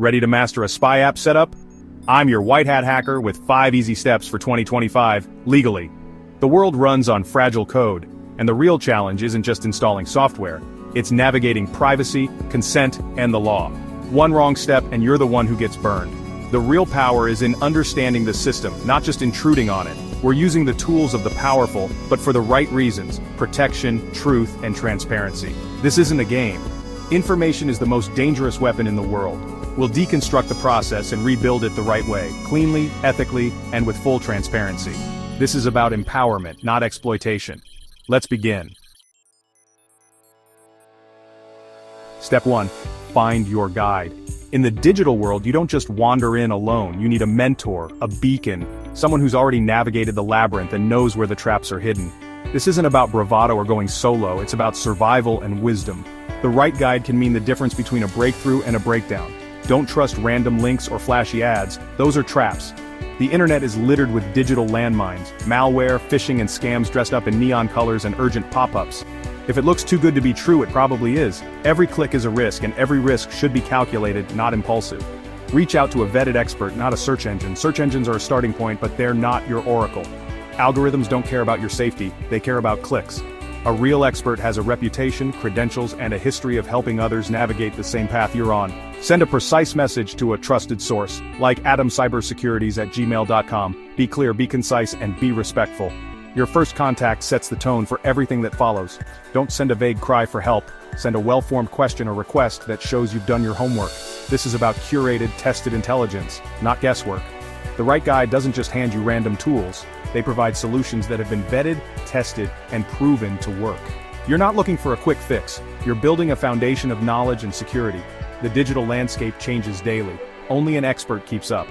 Ready to master a spy app setup? I'm your white hat hacker with 5 easy steps for 2025, legally. The world runs on fragile code, and the real challenge isn't just installing software, it's navigating privacy, consent, and the law. One wrong step and you're the one who gets burned. The real power is in understanding the system, not just intruding on it. We're using the tools of the powerful, but for the right reasons: protection, truth, and transparency. This isn't a game. Information is the most dangerous weapon in the world. We'll deconstruct the process and rebuild it the right way, cleanly, ethically, and with full transparency. This is about empowerment, not exploitation. Let's begin. Step 1. Find your guide. In the digital world, you don't just wander in alone. You need a mentor, a beacon, someone who's already navigated the labyrinth and knows where the traps are hidden. This isn't about bravado or going solo, it's about survival and wisdom. The right guide can mean the difference between a breakthrough and a breakdown. Don't trust random links or flashy ads, those are traps. The internet is littered with digital landmines, malware, phishing and scams dressed up in neon colors and urgent pop-ups. If it looks too good to be true, it probably is. Every click is a risk, and every risk should be calculated, not impulsive. Reach out to a vetted expert, not a search engine. Search engines are a starting point, but they're not your oracle. Algorithms don't care about your safety, they care about clicks. A real expert has a reputation, credentials, and a history of helping others navigate the same path you're on. Send a precise message to a trusted source, like adamcybersecurities@gmail.com. Be clear, be concise, and be respectful. Your first contact sets the tone for everything that follows. Don't send a vague cry for help. Send a well-formed question or request that shows you've done your homework. This is about curated, tested intelligence, not guesswork. The right guide doesn't just hand you random tools. They provide solutions that have been vetted, tested, and proven to work. You're not looking for a quick fix. You're building a foundation of knowledge and security. The digital landscape changes daily. Only an expert keeps up.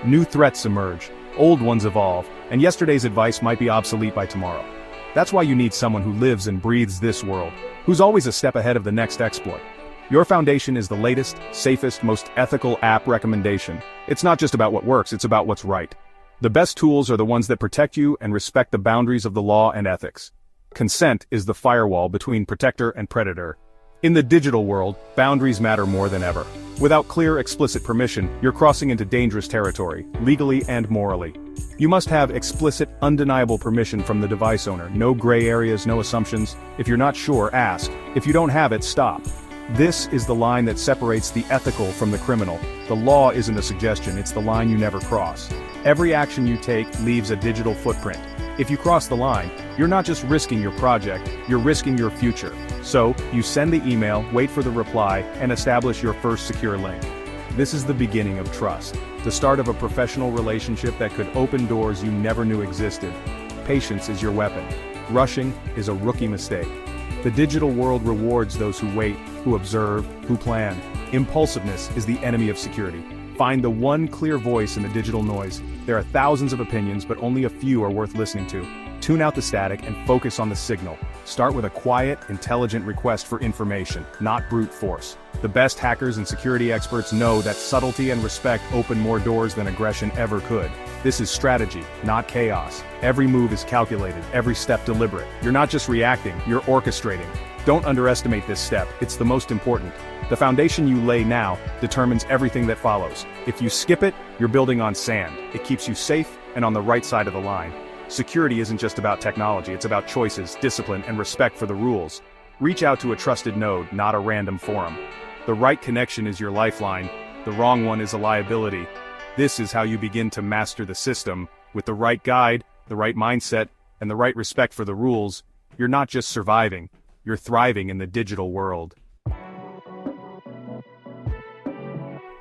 New threats emerge. Old ones evolve, and yesterday's advice might be obsolete by tomorrow. That's why you need someone who lives and breathes this world, who's always a step ahead of the next exploit. Your foundation is the latest, safest, most ethical app recommendation. It's not just about what works, it's about what's right. The best tools are the ones that protect you and respect the boundaries of the law and ethics. Consent is the firewall between protector and predator. In the digital world, boundaries matter more than ever. Without clear, explicit permission, you're crossing into dangerous territory, legally and morally. You must have explicit, undeniable permission from the device owner. No gray areas, no assumptions. If you're not sure, ask. If you don't have it, stop. This is the line that separates the ethical from the criminal. The law isn't a suggestion, it's the line you never cross. Every action you take leaves a digital footprint. If you cross the line, you're not just risking your project, you're risking your future. So, you send the email, wait for the reply, and establish your first secure link. This is the beginning of trust, the start of a professional relationship that could open doors you never knew existed. Patience is your weapon. Rushing is a rookie mistake. The digital world rewards those who wait, who observe, who plan. Impulsiveness is the enemy of security. Find the one clear voice in the digital noise. There are thousands of opinions, but only a few are worth listening to. Tune out the static and focus on the signal. Start with a quiet, intelligent request for information, not brute force. The best hackers and security experts know that subtlety and respect open more doors than aggression ever could. This is strategy, not chaos. Every move is calculated, every step deliberate. You're not just reacting, you're orchestrating. Don't underestimate this step, it's the most important. The foundation you lay now determines everything that follows. If you skip it, you're building on sand. It keeps you safe and on the right side of the line. Security isn't just about technology, it's about choices, discipline, and respect for the rules. Reach out to a trusted node, not a random forum. The right connection is your lifeline, the wrong one is a liability. This is how you begin to master the system. With the right guide, the right mindset, and the right respect for the rules, you're not just surviving, you're thriving in the digital world.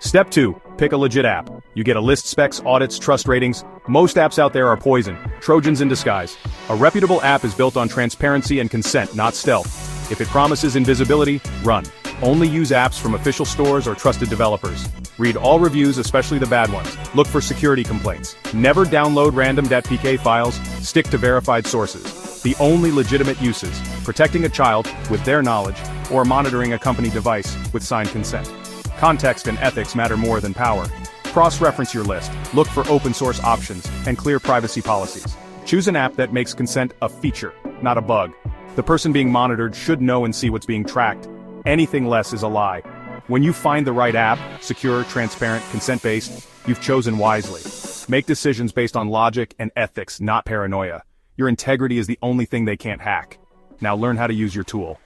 Step 2. Pick a legit app. You get a list, specs, audits, trust ratings. Most apps out there are poison, Trojans in disguise. A reputable app is built on transparency and consent, not stealth. If it promises invisibility, run. Only use apps from official stores or trusted developers. Read all reviews, especially the bad ones. Look for security complaints. Never download random .pk files. Stick to verified sources. The only legitimate uses: protecting a child with their knowledge, or monitoring a company device with signed consent. Context and ethics matter more than power. Cross-reference your list, look for open-source options, and clear privacy policies. Choose an app that makes consent a feature, not a bug. The person being monitored should know and see what's being tracked. Anything less is a lie. When you find the right app, secure, transparent, consent-based, you've chosen wisely. Make decisions based on logic and ethics, not paranoia. Your integrity is the only thing they can't hack. Now learn how to use your tool.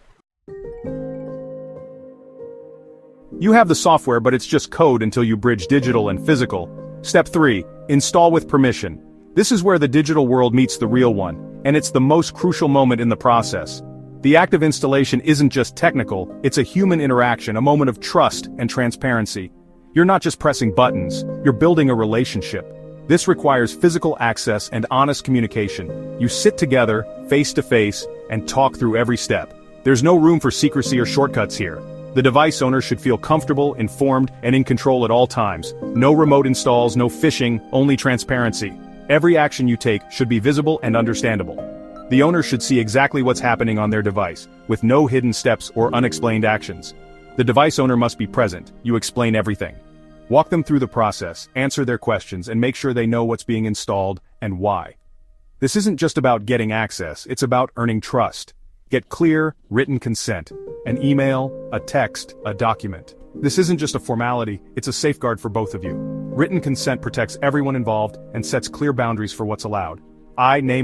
You have the software, but it's just code until you bridge digital and physical. Step 3. Install with permission. This is where the digital world meets the real one, and it's the most crucial moment in the process. The act of installation isn't just technical, it's a human interaction, a moment of trust and transparency. You're not just pressing buttons, you're building a relationship. This requires physical access and honest communication. You sit together, face to face, and talk through every step. There's no room for secrecy or shortcuts here. The device owner should feel comfortable, informed, and in control at all times. No remote installs, no phishing, only transparency. Every action you take should be visible and understandable. The owner should see exactly what's happening on their device, with no hidden steps or unexplained actions. The device owner must be present. You explain everything. Walk them through the process, answer their questions, and make sure they know what's being installed and why. This isn't just about getting access, it's about earning trust. Get clear, written consent. An email, a text, a document. This isn't just a formality, it's a safeguard for both of you. Written consent protects everyone involved and sets clear boundaries for what's allowed.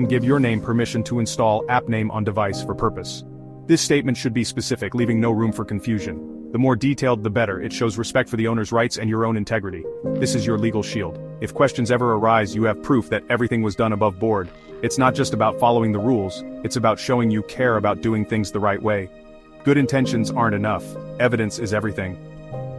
Give your name permission to install app name on device for purpose. This statement should be specific, leaving no room for confusion. The more detailed, the better. It shows respect for the owner's rights and your own integrity. This is your legal shield. If questions ever arise, you have proof that everything was done above board. It's not just about following the rules, it's about showing you care about doing things the right way. Good intentions aren't enough. Evidence is everything.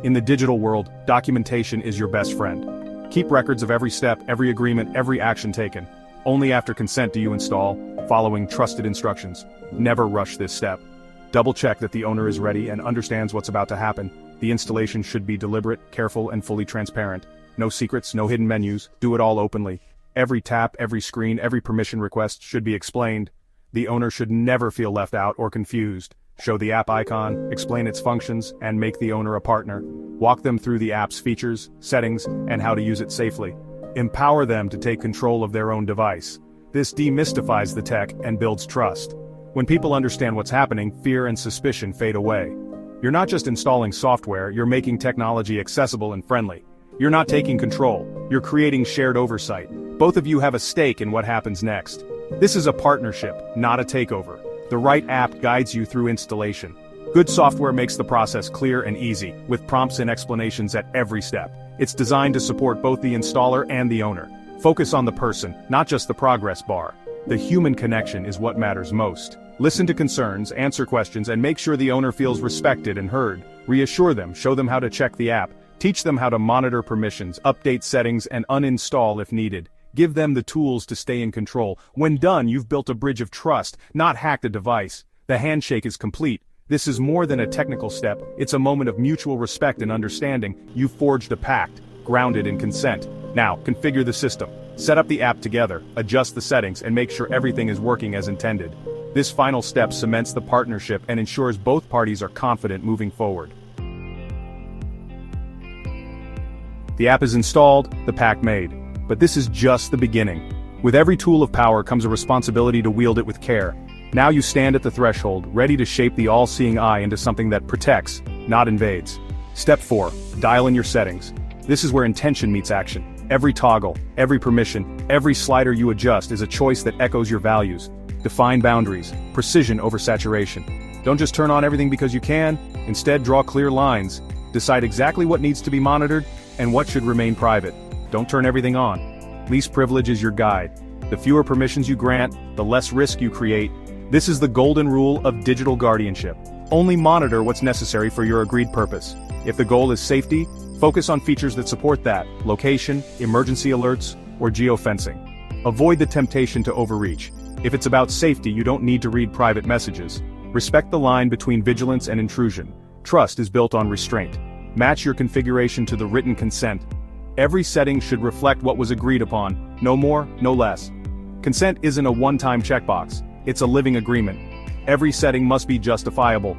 In the digital world, documentation is your best friend. Keep records of every step, every agreement, every action taken. Only after consent do you install, following trusted instructions. Never rush this step. Double-check that the owner is ready and understands what's about to happen. The installation should be deliberate, careful, and fully transparent. No secrets, no hidden menus, do it all openly. Every tap, every screen, every permission request should be explained. The owner should never feel left out or confused. Show the app icon, explain its functions, and make the owner a partner. Walk them through the app's features, settings, and how to use it safely. Empower them to take control of their own device. This demystifies the tech and builds trust. When people understand what's happening, fear and suspicion fade away. You're not just installing software, you're making technology accessible and friendly. You're not taking control, you're creating shared oversight. Both of you have a stake in what happens next. This is a partnership, not a takeover. The right app guides you through installation. Good software makes the process clear and easy, with prompts and explanations at every step. It's designed to support both the installer and the owner. Focus on the person, not just the progress bar. The human connection is what matters most. Listen to concerns, answer questions, and make sure the owner feels respected and heard. Reassure them, show them how to check the app, teach them how to monitor permissions, update settings, and uninstall if needed. Give them the tools to stay in control. When done, you've built a bridge of trust, not hacked a device. The handshake is complete. This is more than a technical step, it's a moment of mutual respect and understanding. You've forged a pact, grounded in consent. Now, configure the system. Set up the app together, adjust the settings, and make sure everything is working as intended. This final step cements the partnership and ensures both parties are confident moving forward. The app is installed, the pact made. But this is just the beginning. With every tool of power comes a responsibility to wield it with care. Now you stand at the threshold, ready to shape the all-seeing eye into something that protects, not invades. Step 4. Dial in your settings. This is where intention meets action. Every toggle, every permission, every slider you adjust is a choice that echoes your values. Define boundaries, precision over saturation. Don't just turn on everything because you can, instead draw clear lines. Decide exactly what needs to be monitored and what should remain private. Don't turn everything on. Least privilege is your guide. The fewer permissions you grant, the less risk you create. This is the golden rule of digital guardianship. Only monitor what's necessary for your agreed purpose. If the goal is safety, focus on features that support that: location, emergency alerts, or geofencing. Avoid the temptation to overreach. If it's about safety, you don't need to read private messages. Respect the line between vigilance and intrusion. Trust is built on restraint. Match your configuration to the written consent. Every setting should reflect what was agreed upon, no more, no less. Consent isn't a one-time checkbox, it's a living agreement. Every setting must be justifiable.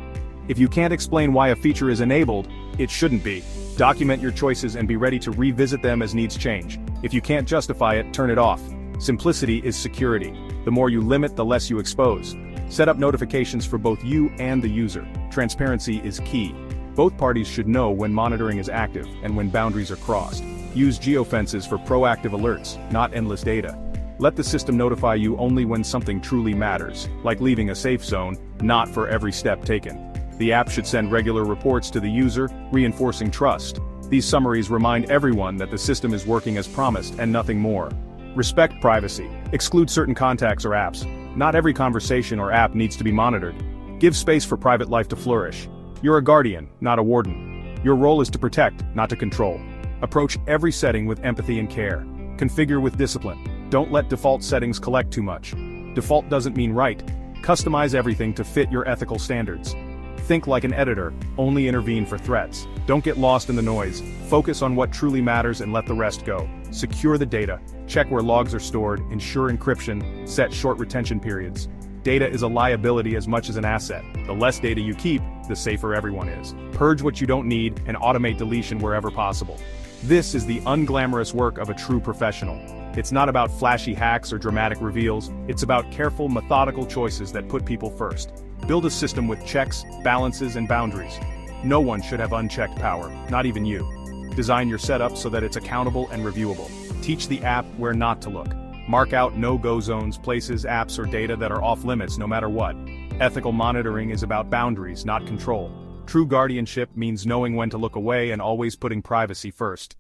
If you can't explain why a feature is enabled, it shouldn't be. Document your choices and be ready to revisit them as needs change. If you can't justify it, turn it off. Simplicity is security. The more you limit, the less you expose. Set up notifications for both you and the user. Transparency is key. Both parties should know when monitoring is active and when boundaries are crossed. Use geofences for proactive alerts, not endless data. Let the system notify you only when something truly matters, like leaving a safe zone, not for every step taken. The app should send regular reports to the user, reinforcing trust. These summaries remind everyone that the system is working as promised and nothing more. Respect privacy. Exclude certain contacts or apps. Not every conversation or app needs to be monitored. Give space for private life to flourish. You're a guardian, not a warden. Your role is to protect, not to control. Approach every setting with empathy and care. Configure with discipline. Don't let default settings collect too much. Default doesn't mean right. Customize everything to fit your ethical standards. Think like an editor, only intervene for threats. Don't get lost in the noise. Focus on what truly matters and let the rest go. Secure the data. Check where logs are stored, ensure encryption, set short retention periods. Data is a liability as much as an asset. The less data you keep, the safer everyone is. Purge what you don't need and automate deletion wherever possible. This is the unglamorous work of a true professional. It's not about flashy hacks or dramatic reveals, it's about careful, methodical choices that put people first. Build a system with checks, balances, and boundaries. No one should have unchecked power, not even you. Design your setup so that it's accountable and reviewable. Teach the app where not to look. Mark out no-go zones, places, apps, or data that are off-limits no matter what. Ethical monitoring is about boundaries, not control. True guardianship means knowing when to look away and always putting privacy first.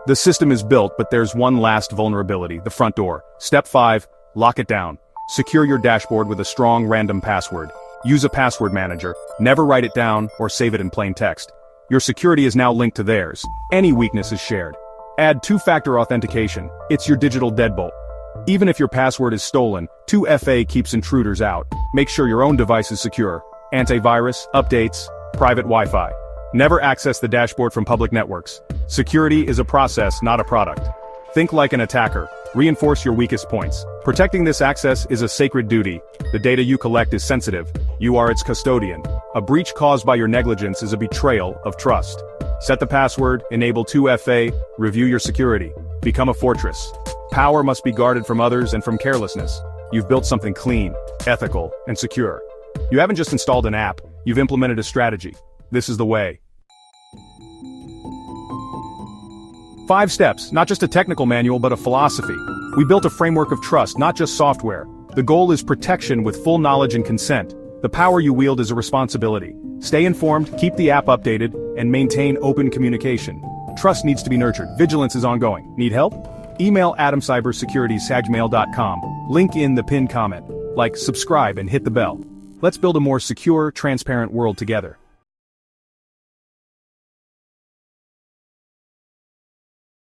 The system is built, but there's one last vulnerability, the front door. Step 5, lock it down. Secure your dashboard with a strong random password. Use a password manager, never write it down or save it in plain text. Your security is now linked to theirs. Any weakness is shared. Add two-factor authentication. It's your digital deadbolt. Even if your password is stolen, 2FA keeps intruders out. Make sure your own device is secure. Antivirus, updates, private Wi-Fi. Never access the dashboard from public networks. Security is a process, not a product. Think like an attacker. Reinforce your weakest points. Protecting this access is a sacred duty. The data you collect is sensitive. You are its custodian. A breach caused by your negligence is a betrayal of trust. Set the password, enable 2FA, review your security. Become a fortress. Power must be guarded from others and from carelessness. You've built something clean, ethical, and secure. You haven't just installed an app, you've implemented a strategy. This is the way. 5 steps, not just a technical manual but a philosophy. We built a framework of trust, not just software. The goal is protection with full knowledge and consent. The power you wield is a responsibility. Stay informed, keep the app updated, and maintain open communication. Trust needs to be nurtured. Vigilance is ongoing. Need help? Email adamcybersecurities@gmail.com. Link in the pinned comment. Like, subscribe, and hit the bell. Let's build a more secure, transparent world together.